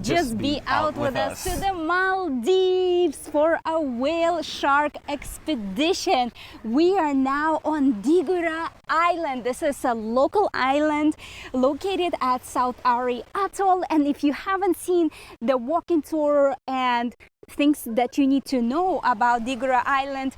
Just be out with us to the Maldives for a whale shark expedition. We are now on Dhigurah Island. This is a local island located at South Ari Atoll. And if you haven't seen the walking tour and things that you need to know about Dhigurah Island,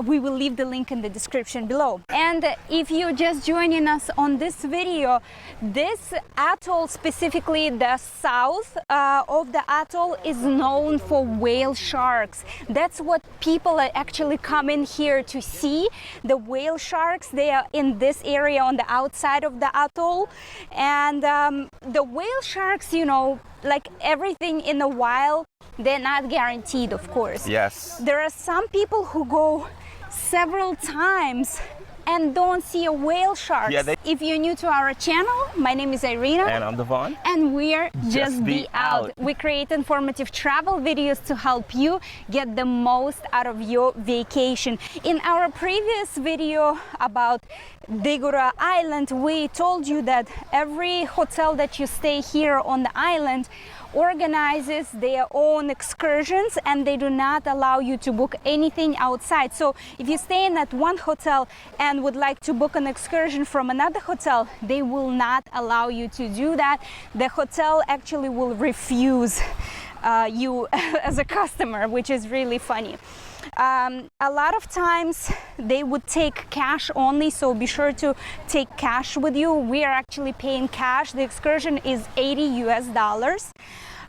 we will leave the link in the description below. And if you're just joining us on this video, this atoll, specifically the south of the atoll, is known for whale sharks. That's what people are actually coming here to see. The whale sharks, they are in this area on the outside of the atoll. And the whale sharks, you know, like everything in the wild, they're not guaranteed, of course. Yes. There are some people who go several times and don't see a whale shark. Yeah, If you're new to our channel, my name is Irina. And I'm Devon. And we're Just Be Out. We create informative travel videos to help you get the most out of your vacation. In our previous video about Dhigurah Island, we told you that every hotel that you stay here on the island organizes their own excursions, and they do not allow you to book anything outside. So if you're staying at one hotel and would like to book an excursion from another hotel, they will not allow you to do that. The hotel actually will refuse you as a customer, which is really funny. A lot of times they would take cash only, so be sure to take cash with you. We are actually paying cash. The excursion is $80 US.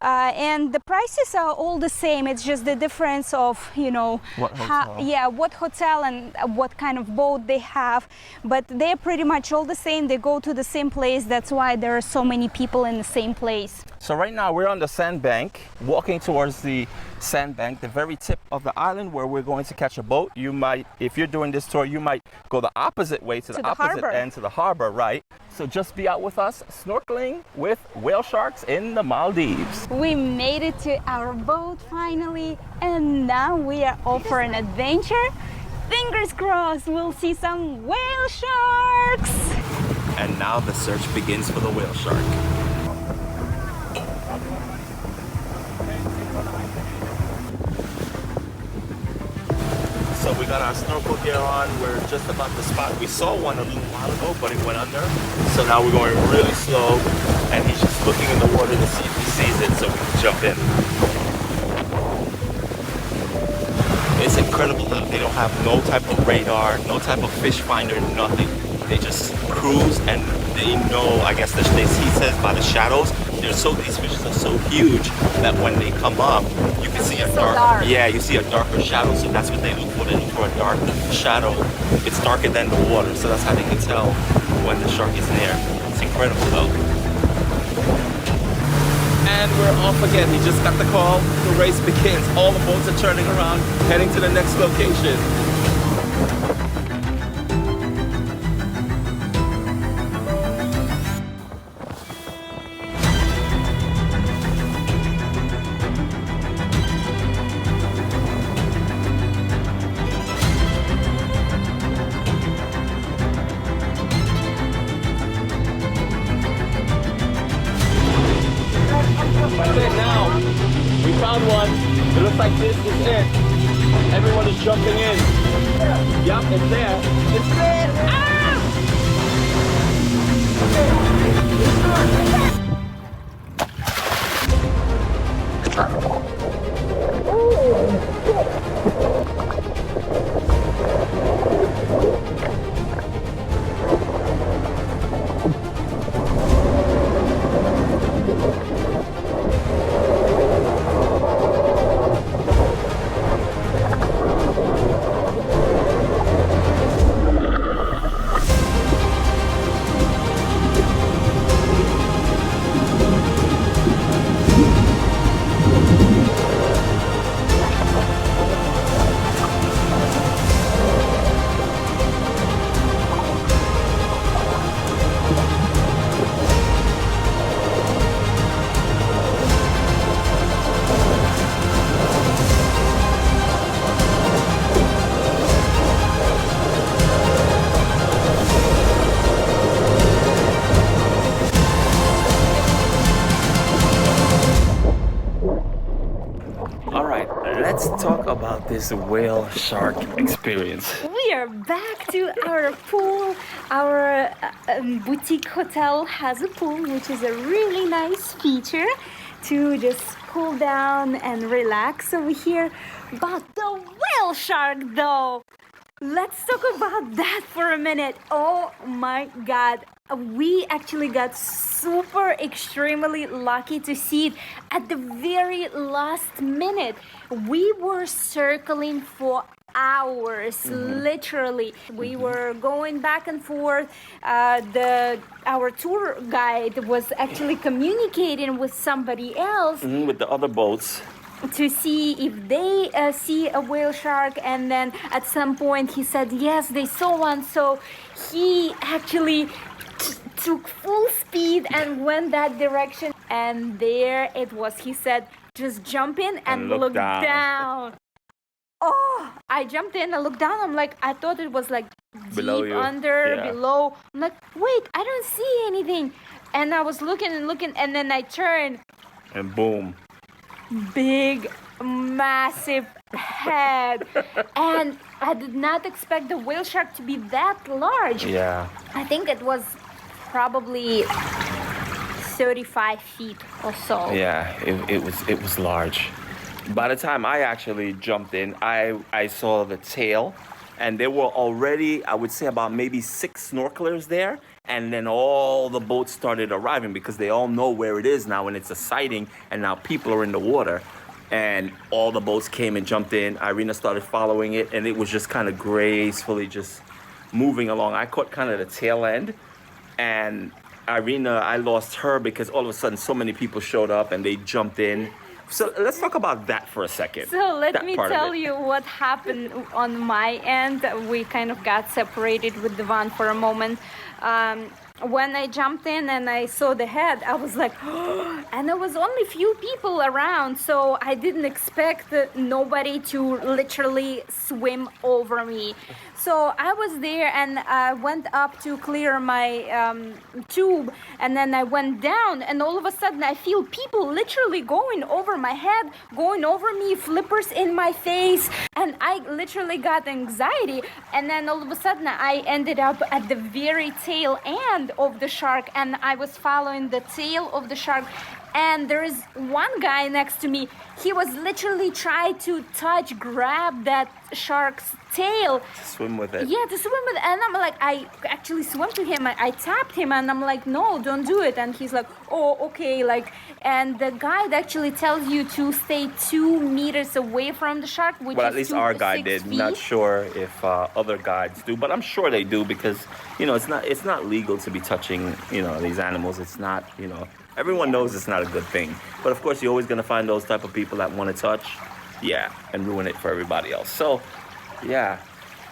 And the prices are all the same. It's just the difference of, you know, what hotel and what kind of boat they have. But they're pretty much all the same. They go to the same place. That's why there are so many people in the same place. So right now we're on the sandbank, walking towards the sandbank, the very tip of the island where we're going to catch a boat. You might, if you're doing this tour, you might go the opposite way to the opposite end, to the harbor, right? So just be out with us, snorkeling with whale sharks in the Maldives. We made it to our boat finally, and now we are off for an adventure. Fingers crossed we'll see some whale sharks. And now the search begins for the whale shark. So we got our snorkel gear on. We're just about the spot. We saw one a little while ago, but it went under. So now we're going really slow, and he's just looking in the water to see if he sees it so we can jump in. It's incredible that they don't have no type of radar, no type of fish finder, nothing. They just cruise, and they know, I guess he says by the shadows, these fishes are so huge that when they come up, you can see a dark. Yeah, you see a darker shadow, so that's what they look for. They look for a dark shadow. It's darker than the water, so that's how they can tell when the shark is near. It's incredible though. And we're off again. He just got the call. The race begins. All the boats are turning around, heading to the next location. Now, we found one. It looks like this is it. Everyone is jumping in. Yup, it's there. It's there. Ah! Let's talk about this whale shark experience. We are back to our pool. Our boutique hotel has a pool, which is a really nice feature to just cool down and relax over here. But the whale shark though, let's talk about that for a minute. Oh my God. We actually got super extremely lucky to see it at the very last minute. We were circling for hours, literally. We were going back and forth. Our tour guide was actually communicating with somebody else With the other boats. to see if they see a whale shark, and then at some point he said yes, they saw one. So he actually took full speed and went that direction, and there it was. He said, just jump in and look down. Oh, I jumped in, I looked down, I'm like, I thought it was like Below deep you. under, Yeah. below. I'm like, wait, I don't see anything. And I was looking and looking, and then I turned, And boom. big, massive head. And I did not expect the whale shark to be that large. Yeah. I think it was probably 35 feet or so. Yeah, it was large. By the time I actually jumped in, I saw the tail, and there were already, I would say, about maybe 6 snorkelers there, and then all the boats started arriving because they all know where it is now, and it's a sighting, and now people are in the water, and all the boats came and jumped in. Irina started following it, and it was just kind of gracefully just moving along. I caught kind of the tail end, and Irina, I lost her because all of a sudden so many people showed up and they jumped in. So let's talk about that for a second. So let That me part of tell it. you what happened on my end. We kind of got separated with the van for a moment. When I jumped in and I saw the head, I was like, and there was only few people around, so I didn't expect nobody to literally swim over me. So I was there, and I went up to clear my tube, and then I went down, and all of a sudden I feel people literally going over my head, going over me, flippers in my face, and I literally got anxiety. And then all of a sudden I ended up at the very tail end of the shark, and I was following the tail of the shark, and there is one guy next to me. He was literally trying to grab that shark's tail. Swim with it. Yeah, to swim with it. And I'm like, I actually swam to him. I tapped him, and I'm like, no, don't do it. And he's like, oh, okay. Like, and the guide actually tells you to stay 2 meters away from the shark, which Well, is at least 2 our to guide 6 did. feet. Not sure if other guides do, but I'm sure they do because, you know, it's not legal to be touching, you know, these animals. It's not, you know, everyone knows it's not a good thing. But of course, you're always going to find those type of people that want to touch, yeah, and ruin it for everybody else. So, yeah.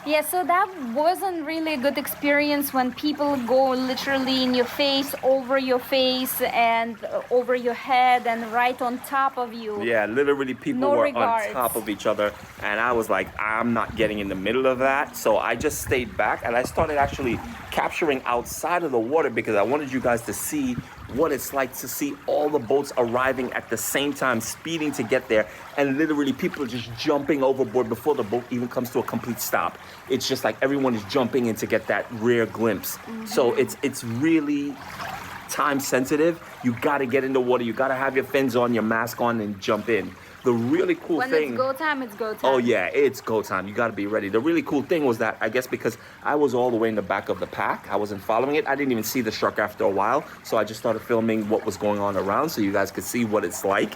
Yeah, so that wasn't really a good experience when people go literally in your face, over your face, and over your head, and right on top of you. Yeah, literally people No were regards. on top of each other, and I was like, I'm not getting in the middle of that. So I just stayed back, and I started actually capturing outside of the water because I wanted you guys to see what it's like to see all the boats arriving at the same time, speeding to get there, and literally people are just jumping overboard before the boat even comes to a complete stop. It's just like everyone is jumping in to get that rare glimpse. So it's really time sensitive. You got to get in the water. You got to have your fins on, your mask on, and jump in. The really cool When thing. it's go time, it's go time. Oh yeah, it's go time. You got to be ready. The really cool thing was that I guess because I was all the way in the back of the pack, I wasn't following it. I didn't even see the shark after a while, so I just started filming what was going on around, so you guys could see what it's like.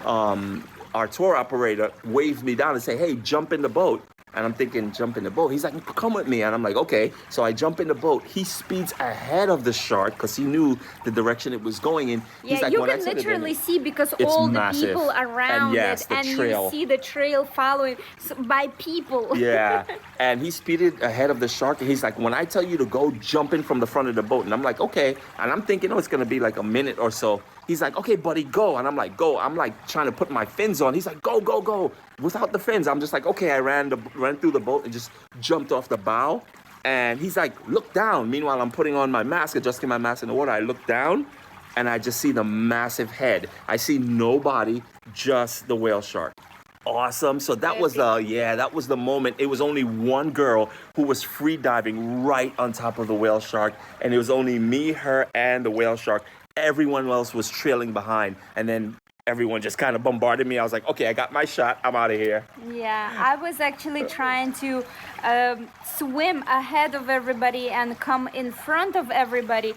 Our tour operator waved me down and said, "Hey, jump in the boat." And I'm thinking, jump in the boat. He's like, come with me. And I'm like, okay. So I jump in the boat. He speeds ahead of the shark because he knew the direction it was going in. Yeah, He's like, you when I can said it, literally see because it's all massive. the people around And yes, it, the and trail. you see the trail following by people. Yeah, and he speeded ahead of the shark. And he's like, when I tell you to go, jump in from the front of the boat. And I'm like, okay. And I'm thinking, oh, it's going to be like a minute or so. He's like, okay, buddy, go. And I'm like, go. I'm like trying to put my fins on. He's like, go, go, go. Without the fins, I'm just like, okay. I ran through the boat and just jumped off the bow. And he's like, look down. Meanwhile, I'm putting on my mask, adjusting my mask in the water. I look down and I just see the massive head. I see no body, just the whale shark. awesome. So that was that was the moment. It was only one girl who was free diving right on top of the whale shark, and it was only me, her, and the whale shark. Everyone else was trailing behind, and then everyone just kind of bombarded me. I was like, okay, I got my shot. I'm out of here. Yeah, I was actually trying to swim ahead of everybody and come in front of everybody,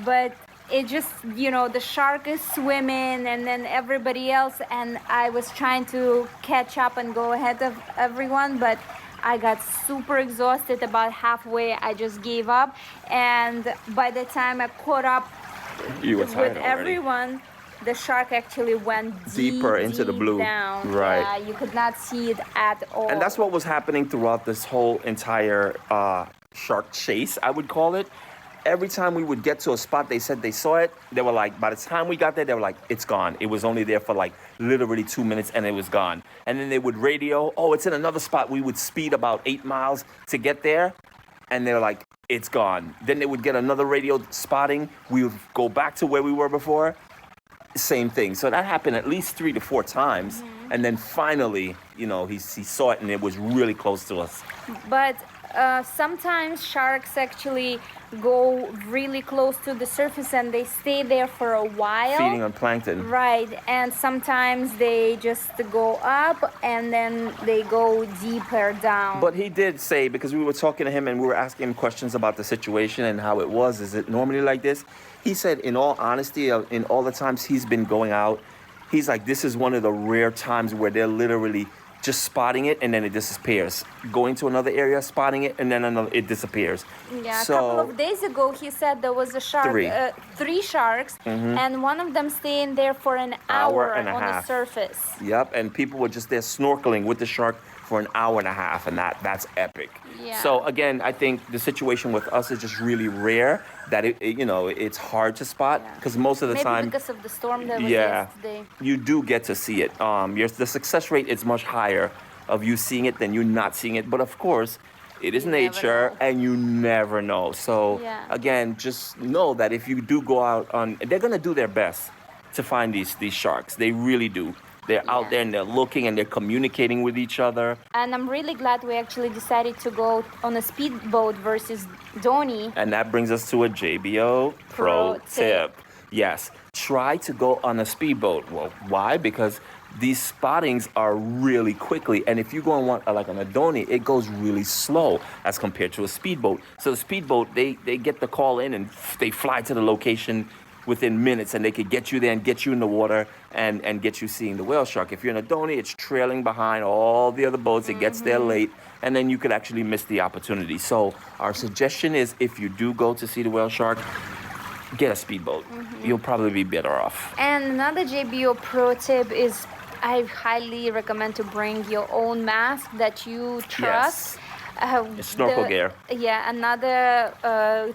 but it just, you know, the shark is swimming and then everybody else, and I was trying to catch up and go ahead of everyone, but I got super exhausted. About halfway I just gave up, and by the time I caught up with everyone, the shark actually went deeper into the blue down. Right. Yeah, you could not see it at all. And that's what was happening throughout this whole entire shark chase, I would call it. Every time we would get to a spot, they said they saw it. They were like, by the time we got there, they were like, it's gone. It was only there for like literally 2 minutes and it was gone. And then they would radio, oh, it's in another spot. We would speed about 8 miles to get there. And they were like, it's gone. Then they would get another radio spotting. We would go back to where we were before. Same thing. So that happened at least 3 to 4 times. Mm-hmm. And then finally, you know, he saw it and it was really close to us. But sometimes sharks actually go really close to the surface and they stay there for a while. Feeding on plankton. Right. And sometimes they just go up and then they go deeper down. But he did say, because we were talking to him and we were asking him questions about the situation and how it was, is it normally like this? He said, in all honesty, in all the times he's been going out, he's like, this is one of the rare times where they're literally just spotting it and then it disappears. Going to another area, spotting it, and then it disappears. Yeah, so, a couple of days ago, he said there was a shark, 3 sharks, and one of them staying there for an hour and a on half. the surface. Yep, and people were just there snorkeling with the shark for an hour and a half, and that's epic. Yeah. So again, I think the situation with us is just really rare that it's hard to spot because most of the Maybe time, because of the storm that was yesterday. you do get to see it. The success rate is much higher of you seeing it than you not seeing it. But of course, it is nature, and you never know. So again, just know that if you do go out they're gonna do their best to find these sharks. They really do. They're out there and they're looking and they're communicating with each other. And I'm really glad we actually decided to go on a speedboat versus Donny. And that brings us to a JBO pro tip. Yes, try to go on a speedboat. Well, why? Because these spottings are really quickly. And if you go on one, like on a Donny, it goes really slow as compared to a speedboat. So the speedboat, they get the call in and they fly to the location within minutes, and they could get you there and get you in the water and get you seeing the whale shark. If you're in a Donny, it's trailing behind all the other boats. It gets there late, and then you could actually miss the opportunity. So our suggestion is, if you do go to see the whale shark, get a speedboat. You'll probably be better off. And another JBO pro tip is, I highly recommend to bring your own mask that you trust. Yes. Snorkel gear. Yeah, another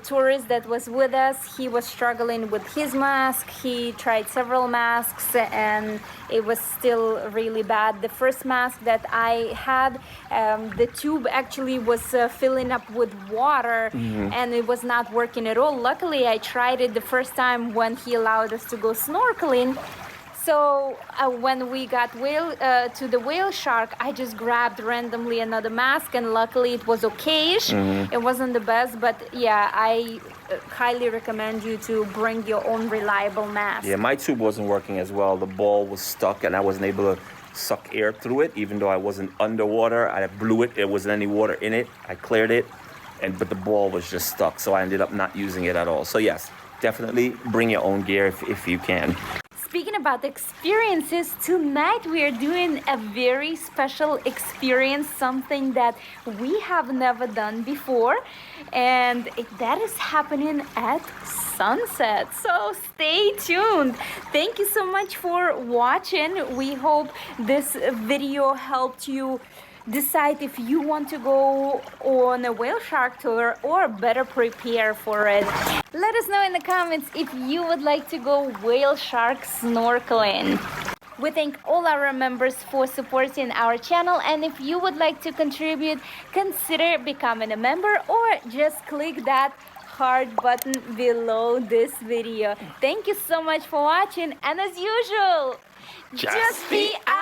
tourist that was with us, he was struggling with his mask. He tried several masks and it was still really bad. The first mask that I had, the tube actually was filling up with water and it was not working at all. Luckily, I tried it the first time when he allowed us to go snorkeling. So when we got to the whale shark, I just grabbed randomly another mask, and luckily it was okay-ish. It wasn't the best, but yeah, I highly recommend you to bring your own reliable mask. Yeah, my tube wasn't working as well. The ball was stuck, and I wasn't able to suck air through it, even though I wasn't underwater. I blew it. There wasn't any water in it. I cleared it, but the ball was just stuck, so I ended up not using it at all. So yes, definitely bring your own gear if you can. Speaking about experiences, tonight we are doing a very special experience, something that we have never done before, and that is happening at sunset. So stay tuned. Thank you so much for watching. We hope this video helped you decide if you want to go on a whale shark tour or better prepare for it. Let us know in the comments if you would like to go whale shark snorkeling. We thank all our members for supporting our channel, and if you would like to contribute, consider becoming a member or just click that heart button below this video. Thank you so much for watching, and as usual, just be out.